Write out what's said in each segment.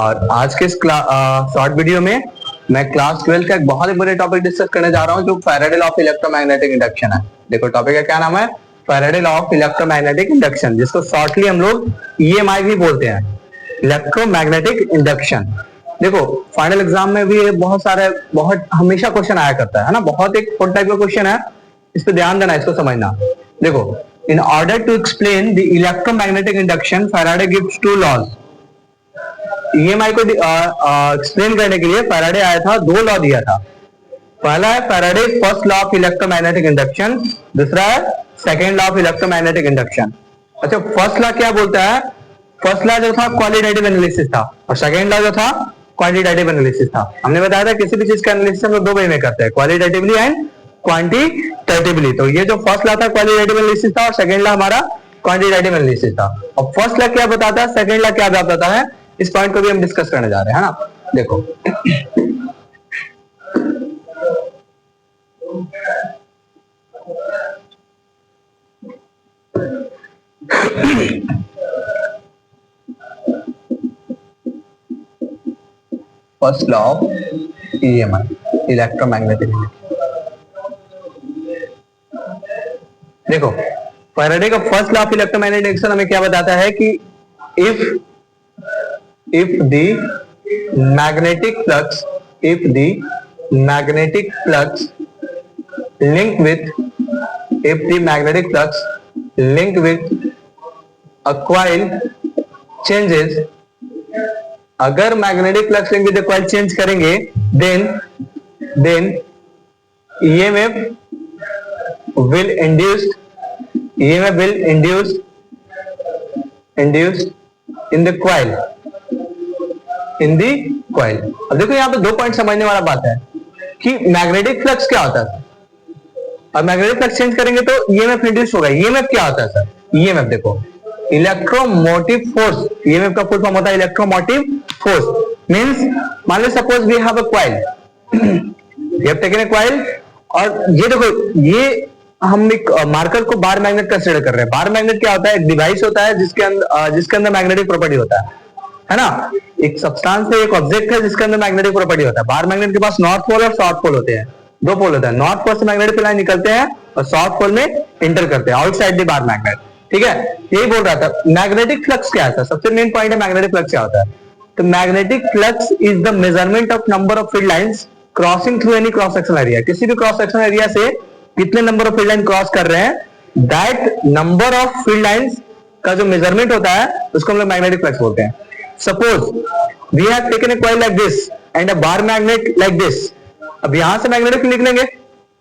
और आज के इस शॉर्ट वीडियो में मैं क्लास 12 का एक बहुत ही बड़े टॉपिक डिस्कस करने जा रहा हूं जो Faraday law of electromagnetic induction है। देखो टॉपिक का क्या नाम है, Faraday law of electromagnetic induction, जिसको शॉर्टली हम लोग ईएमआई भी बोलते हैं, इलेक्ट्रोमैग्नेटिक इंडक्शन। देखो फाइनल एग्जाम में भी ये बहुत हमेशा क्वेश्चन आया करता है ना, बहुत एक टाइप का क्वेश्चन है, इस पे ध्यान देना, इसको समझना। देखो, in order to explain the electromagnetic induction Faraday gives two laws. EMI को एक्सप्लेन करने के लिए फैराडे आया था, दो लॉ दिया था। पहला है Faraday first law of electromagnetic induction, दूसरा है second law of electromagnetic induction. अच्छा, फर्स्ट लॉ क्या बोलता है? फर्स्ट लॉ जो था क्वालिटेटिव एनालिसिस था और सेकेंड लॉ जो था क्वांटिटेटिव एनालिसिस था। हमने बताया था किसी भी चीज का एनालिसिस हम लोग दो वे में करते हैं, क्वालिटेटिवली एंड क्वांटिटेटिवली। तो ये जो फर्स्ट लॉ था क्वालिटेटिव एनालिसिस था और सेकेंड लॉ हमारा क्वांटिटेटिव एनालिसिस था। और फर्स्ट लॉ क्या बताता है, सेकेंड लॉ क्या बताता है, इस पॉइंट को भी हम डिस्कस करने जा रहे हैं, है ना। देखो first law of EMI, electromagnetic induction. देखो फैराडे का first law of electromagnetic induction हमें क्या बताता है कि if the magnetic flux link with a coil changes, अगर magnetic flux link with coil change करेंगे then EMF will induced in the coil। अब देखो यहाँ पे दो पॉइंट समझने वाला बात है कि मैग्नेटिक फ्लक्स क्या होता है और मैग्नेटिक फ्लक्स चेंज करेंगे तो EMF इंड्यूस होगा। EMF क्या होता है सर? EMF देखो इलेक्ट्रोमोटिव फोर्स, EMF का फुल फॉर्म होता है इलेक्ट्रोमोटिव फोर्स। मींस मान लो suppose we have a coil, we have taken a coil, और ये देखो ये हम एक मार्कर को बार मैग्नेट कंसीडर कर रहे हैं। बार मैग्नेट क्या होता है? एक डिवाइस होता है जिसके अंदर मैग्नेटिक प्रॉपर्टी होता है ना। एक सब्सटेंस है, एक ऑब्जेक्ट है जिसके अंदर मैग्नेटिक प्रॉपर्टी होता है। बार मैग्नेट के पास नॉर्थ पोल और साउथ पोल होते हैं, दो पोल होता है। नॉर्थ पोल से मैग्नेटिक लाइन निकलते हैं और साउथ पोल में इंटर करते हैं आउटसाइड द बार मैग्नेट, ठीक है। यही बोल रहा था। मैग्नेटिक फ्लक्स क्या है? सबसे मेन पॉइंट है मैग्नेटिक फ्लक्स क्या होता है। तो magnetic flux is the measurement of number of field lines crossing through any cross section area. किसी भी क्रॉस सेक्शन एरिया से कितने number of field line cross कर रहे हैं, that number of field lines का जो मेजरमेंट होता है उसको हम लोग मैग्नेटिक फ्लक्स बोलते हैं। Suppose we have taken a coil like this and a bar magnet like this. अब यहां से मैग्नेटिक फील्ड निकलेंगे,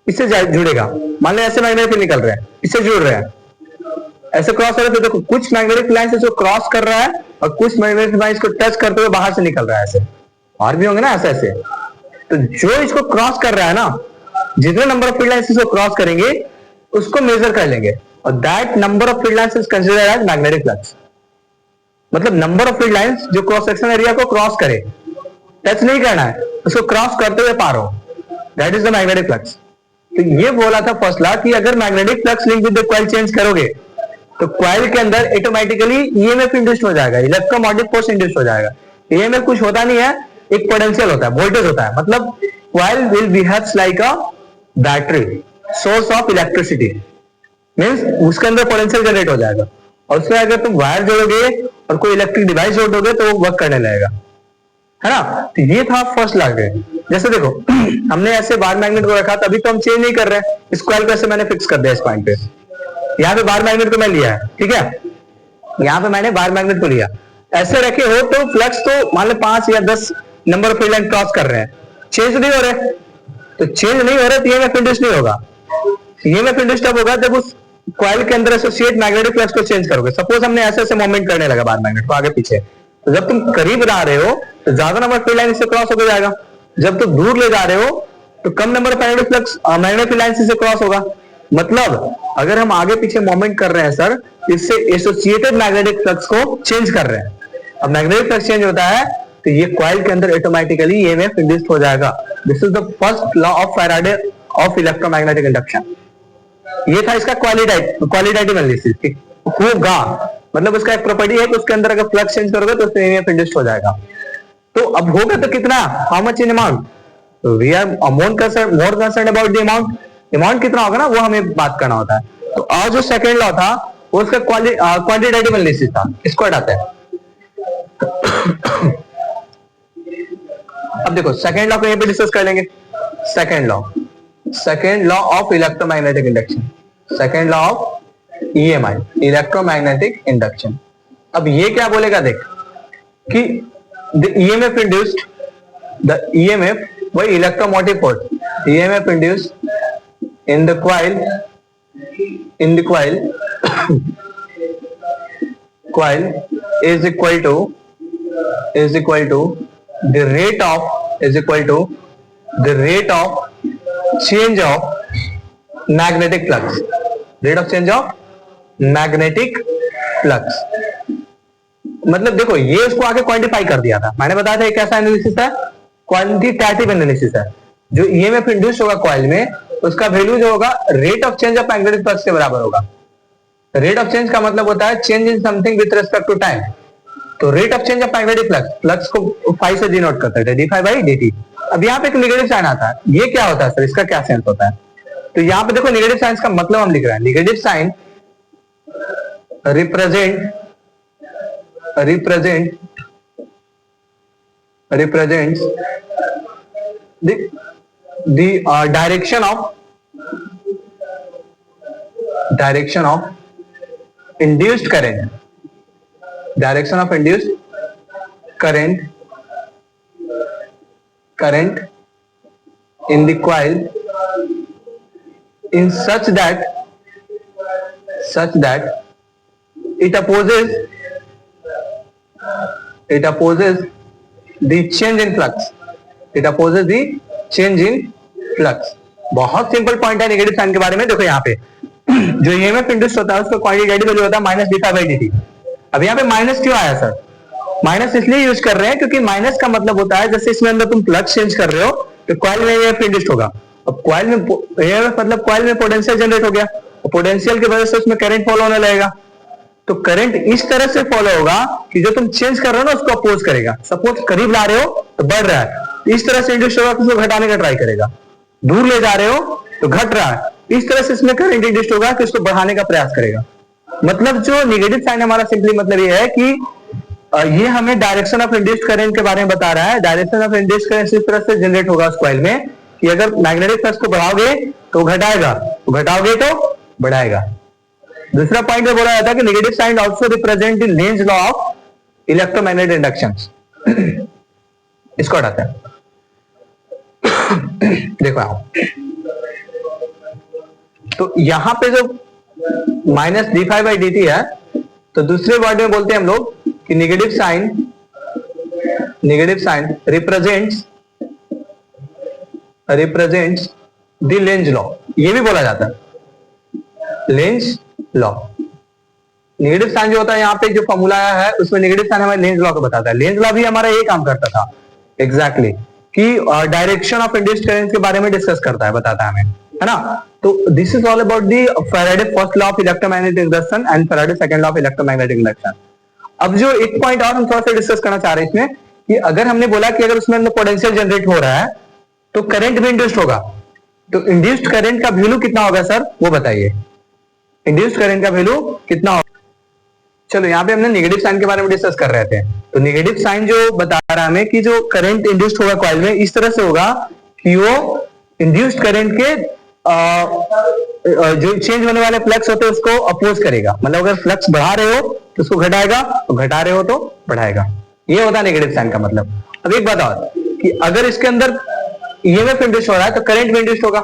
इससे जुड़ेगा। मान लो ऐसे मैग्नेटिक फील्ड निकल रहे हैं, इससे जुड़ रहे हैं, ऐसे क्रॉस कर रहे हैं। तो देखो कुछ मैग्नेटिक लाइन से जो क्रॉस कर रहा है और कुछ मैग्नेटिक लाइन को टच करते हुए बाहर से निकल रहा है, ऐसे और भी होंगे ना ऐसे। तो जो इसको क्रॉस कर रहा है ना, जितने नंबर ऑफ फील्ड लाइंस इसको क्रॉस करेंगे उसको मेजर कर लेंगे और that number of field lines is considered as magnetic flux. मतलब नंबर ऑफ फील्ड लाइंस जो क्रॉस सेक्शन एरिया को क्रॉस करे, टच नहीं करना है, उसको क्रॉस करते हुए पार हो, that is the magnetic flux. तो ये बोला था फर्स्ट लॉ कि अगर magnetic flux link with the coil change करोगे तो कॉइल के अंदर ऑटोमेटिकली EMF इंड्यूस्ड हो जाएगा, इलेक्ट्रोमोटिव फोर्स इंड्यूस्ड हो जाएगा। EMF कुछ होता नहीं है, एक पोटेंशियल होता है, वोल्टेज होता है। मतलब coil will behaves like a battery, source of electricity. Means उसके अंदर पोटेंशियल जनरेट हो जाएगा और उसमें अगर तुम वायर जोड़ोगे और कोई इलेक्ट्रिक डिवाइस जोड़ दोगे तो वो वर्क करने लगेगा, है ना। तो ये था फर्स्ट लॉ। जैसे देखो हमने ऐसे बार मैग्नेट को रखा, तभी तो हम चेंज नहीं कर रहे हैं। इस कॉइल को ऐसे मैंने फिक्स कर दिया इस पॉइंट पे, यहाँ पे बार मैग्नेट को मैं लिया है, ठीक है। यहाँ पे मैंने बार मैग्नेट को लिया, ऐसे रखे हो तो फ्लक्स तो मान लो 5 या 10 number of field line cross कर रहे हैं, चेंज नहीं हो रहे। तो चेंज नहीं हो रहा तो EMF इंड्यूस नहीं होगा। EMF इंड्यूस तब होगा जब उस कॉइल के अंदर एसोसिएट मैग्नेटिक फ्लक्स को चेंज करोगे। सपोज हमने ऐसे मूवमेंट करने लगा बार मैग्नेट को आगे पीछे, तो जब तुम करीब ला रहे हो तो ज्यादा नंबर फील्ड लाइन से क्रॉस होकर जाएगा, जब तुम दूर ले जा रहे हो तो कम number of magnetic flux magnetic line से क्रॉस होगा। मतलब अगर हम आगे पीछे मूवमेंट कर रहे हैं सर, इससे एसोसिएटेड मैग्नेटिक फ्लक्स को चेंज कर रहे हैं। अब मैग्नेटिक फ्लक्स चेंज होता है तो ये कॉइल के अंदर ऑटोमेटिकली EMF इंड्यूस्ड हो जाएगा। This is the first law of Faraday of electromagnetic induction. ये था इसका क्वालिटेटिव एनालिसिस होगा, मतलब उसका एक प्रॉपर्टी है कि उसके अंदर अगर फ्लक्स चेंज करोगे तो उसमें EMF इंड्यूस्ड हो जाएगा। तो अब होगा तो कितना, how much in amount, we are more concern about the amount, amount कितना होगा ना वो हमें बात करना होता है। तो और जो सेकेंड लॉ था वो उसका क्वांटिटेटिव एनालिसिस था, इसको हटाते हैं। अब देखो सेकेंड लॉ को यहीं पे डिस्कस कर लेंगे। Second law of electromagnetic induction, second law of EMI, electromagnetic induction. अब ये क्या बोलेगा देख कि the EMF induced, the EMF वही electromotive force, EMF induced in the coil, in the coil is equal to the rate of change of magnetic flux, rate of change of magnetic flux। मतलब देखो ये उसको आगे quantify कर दिया था, मैंने बताया था एक ऐसा एनालिसिस है, क्वांटिटेटिव एनालिसिस है। जो ईएमएफ इंड्यूस होगा कॉइल में उसका वैल्यू जो होगा rate of change of magnetic flux के बराबर होगा। रेट ऑफ चेंज का मतलब होता है change in something with respect to time. तो rate of change of magnetic flux, flux को फाई से डिनोट करते हैं, d phi by D T. अब यहाँ पे एक नेगेटिव साइन आता है, ये क्या होता है सर, इसका क्या सेंस होता है? तो यहाँ पे देखो नेगेटिव साइन का मतलब हम लिख रहे हैं, negative sign represents the direction of induced current, in the coil in such that it opposes the change in flux, बहुत सिंपल पॉइंट है नेगेटिव साइन के बारे में। देखो यहाँ पे जो ईएमएफ इंड्यूस होता है उसका क्वांटिटेटिव वैल्यू होता है minus D phi by D T. अब यहाँ पे माइनस क्यों आया सर? माइनस इसलिए यूज कर रहे हैं क्योंकि माइनस का मतलब होता है जैसे इसमें अंदर तुम फ्लक्स चेंज कर रहे हो तो कॉइल में ईएमएफ इंड्यूस होगा। अब कॉइल में ईएमएफ मतलब कॉइल में पोटेंशियल जनरेट हो गया, और पोटेंशियल की वजह से उसमें करंट फॉलो होने लगेगा। तो करंट इस तरह से फॉलो होगा कि जो तुम चेंज कर रहे हो ना उसको अपोज करेगा। सपोज करीब ला रहे हो तो बढ़ रहा है, इस तरह से इंड्यूस होगा, उसको घटाने का ट्राई करेगा। दूर ले जा रहे हो तो घट रहा है, इस तरह से इसमें करंट इंड्यूस होगा कि उसको बढ़ाने का प्रयास करेगा। मतलब जो नेगेटिव साइन हमारा सिंपली मतलब ये है कि ये हमें डायरेक्शन ऑफ इंड्यूस्ड करंट के बारे में बता रहा है। डायरेक्शन ऑफ इंड्यूस्ड करंट इस तरह से जनरेट होगा उस कॉइल में कि अगर मैग्नेटिक फ्लक्स को बढ़ाओगे तो घटाएगा, तो घटाओगे तो बढ़ाएगा। दूसरा पॉइंट में बोला जाता है कि negative sign also represent the Lenz law of electromagnetic induction. इसको हटाते हैं। देखो आप तो यहां पे जो minus D phi by D T है, तो दूसरे वर्ड में बोलते हैं हम लोग कि negative sign represents the Lenz law, ये भी बोला जाता है लेंज लॉ। नेगेटिव साइन जो होता है यहाँ पे जो फॉर्मूला है उसमें नेगेटिव साइन हमें लेंज लॉ को बताता है। लेंज लॉ भी हमारा ये काम करता था एग्जैक्टली कि डायरेक्शन ऑफ इंड्यूस्ड करंट के बारे में डिस्कस करता है, बताता है हमें, है ना। तो this is all about the Faraday first law of electromagnetic induction and Faraday second law of electromagnetic induction. अब जो एक पॉइंट और हम थोड़ा सा डिस्कस करना चाह रहे हैं इसमें कि अगर हमने बोला कि अगर उसमें अंदर पोटेंशियल जनरेट हो रहा है तो करंट भी इंड्यूस्ड होगा, तो इंड्यूस्ड करंट का वैल्यू कितना होगा सर, वो बताइए। इंड्यूस्ड करंट का वैल्यू कितना होगा? चलो यहाँ पे हमने नेगेटिव साइन के बारे में डिस्कस कर रहे थे। तो नेगेटिव साइन जो बता रहा है हमें कि जो करंट इंड्यूस्ड होगा कॉइल में इस तरह से होगा कि वो इंड्यूस्ड करंट के जो चेंज होने वाले फ्लक्स होते हैं उसको अपोज करेगा। मतलब अगर फ्लक्स बढ़ा रहे हो तो उसको घटाएगा, तो घटा रहे हो तो बढ़ाएगा। ये होता है नेगेटिव साइन का मतलब। अब एक बात और कि अगर इसके अंदर ईएमएफ इंड्यूस हो रहा है तो करंट भी इंड्यूस होगा।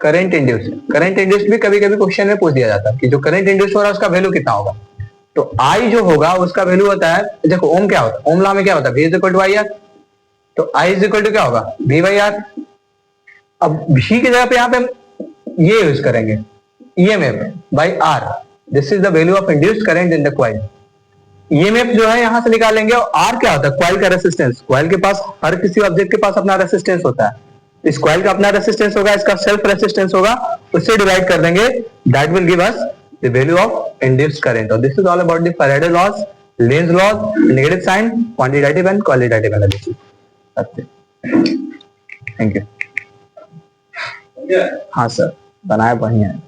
करंट इंड्यूस भी कभी कभी क्वेश्चन में पूछ दिया जाता है कि जो करंट इंड्यूस हो रहा है उसका वैल्यू कितना होगा। तो आई जो होगा उसका वैल्यू होता है, देखो ओम क्या होता है, ओम लॉ में क्या होता है, V is equal to I R. तो आई इज इक्वल टू क्या होगा, V बाई आर। अब V की जगह पे यहाँ पे हम ये यूज करेंगे EMF by R. This is the value of induced current in the coil. EMF जो है यहां से निकालेंगे और आर क्या होता है, कॉइल का रेसिस्टेंस। कॉइल के पास हर किसी ऑब्जेक्ट के पास अपना रेसिस्टेंस होता है। इस कॉइल का अपना रेसिस्टेंस होगा, इसका सेल्फ रेसिस्टेंस होगा, उससे डिवाइड कर देंगे, that will give us the value of induced current. और this is all about the Faraday laws Lenz laws, negative sign, quantitative and qualitative analysis. Thank you. हाँ सर, बनाया बढ़िया है।